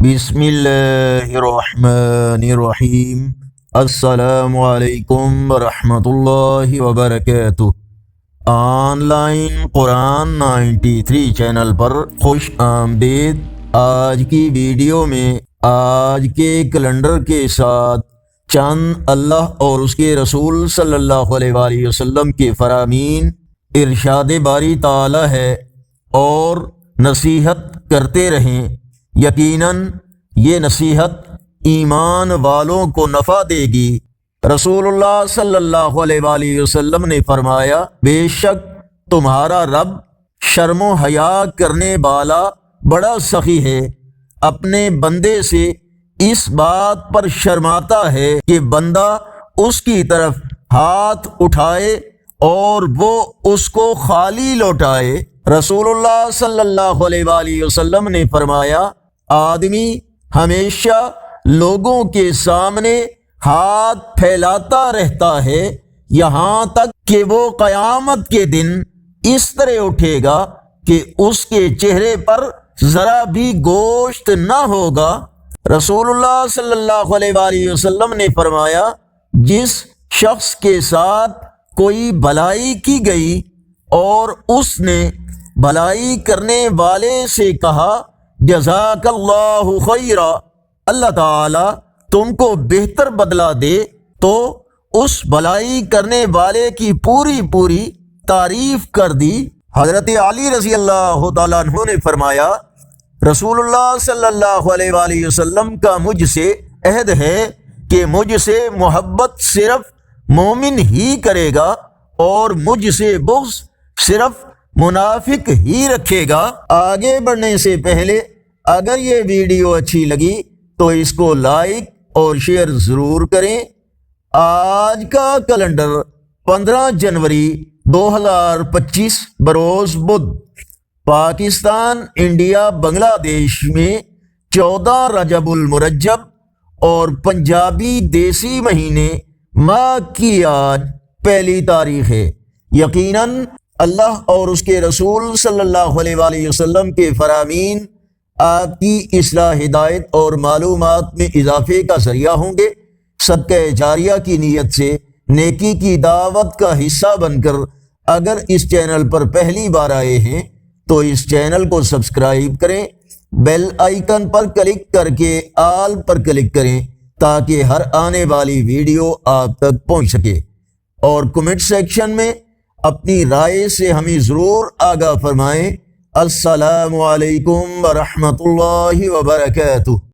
بسم اللہ الرحمن الرحیم۔ السلام علیکم ورحمۃ اللہ وبرکاتہ۔ آن لائن قرآن 93 چینل پر خوش آمدید۔ آج کی ویڈیو میں آج کے کیلنڈر کے ساتھ چند اللہ اور اس کے رسول صلی اللہ علیہ وآلہ وسلم کے فرامین ارشاد باری تعالی ہے اور نصیحت کرتے رہیں۔ یقیناً یہ نصیحت ایمان والوں کو نفع دے گی۔ رسول اللہ صلی اللہ علیہ وآلہ وسلم نے فرمایا، بے شک تمہارا رب شرم و حیا کرنے والا بڑا سخی ہے، اپنے بندے سے اس بات پر شرماتا ہے کہ بندہ اس کی طرف ہاتھ اٹھائے اور وہ اس کو خالی لوٹائے۔ رسول اللہ صلی اللہ علیہ وآلہ وسلم نے فرمایا، آدمی ہمیشہ لوگوں کے سامنے ہاتھ پھیلاتا رہتا ہے یہاں تک کہ وہ قیامت کے دن اس طرح اٹھے گا کہ اس کے چہرے پر ذرا بھی گوشت نہ ہوگا۔ رسول اللہ صلی اللہ علیہ وآلہ وسلم نے فرمایا، جس شخص کے ساتھ کوئی بھلائی کی گئی اور اس نے بھلائی کرنے والے سے کہا، جزاک اللہ خیرا، اللہ تعالی تم کو بہتر بدلہ دے، تو اس بھلائی کرنے والے کی پوری تعریف کر دی۔ حضرت علی رضی اللہ تعالیٰ عنہ نے فرمایا، رسول اللہ صلی اللہ علیہ وآلہ وسلم کا مجھ سے عہد ہے کہ مجھ سے محبت صرف مومن ہی کرے گا اور مجھ سے بغض صرف منافق ہی رکھے گا۔ آگے بڑھنے سے پہلے اگر یہ ویڈیو اچھی لگی تو اس کو لائک اور شیئر ضرور کریں۔ آج کا کیلنڈر 15 جنوری 2025 بروز بدھ، پاکستان، انڈیا، بنگلہ دیش میں 14 رجب المرجب اور پنجابی دیسی مہینے ماہ کی آج پہلی تاریخ ہے۔ یقیناً اللہ اور اس کے رسول صلی اللہ علیہ وآلہ وسلم کے فرامین آپ کی اصلاح، ہدایت اور معلومات میں اضافے کا ذریعہ ہوں گے۔ صدقہ جاریہ کی نیت سے نیکی کی دعوت کا حصہ بن کر اگر اس چینل پر پہلی بار آئے ہیں تو اس چینل کو سبسکرائب کریں، بیل آئیکن پر کلک کر کے آل پر کلک کریں تاکہ ہر آنے والی ویڈیو آپ تک پہنچ سکے، اور کمنٹ سیکشن میں اپنی رائے سے ہمیں ضرور آگاہ فرمائیں۔ السلام علیکم ورحمۃ اللہ وبرکاتہ۔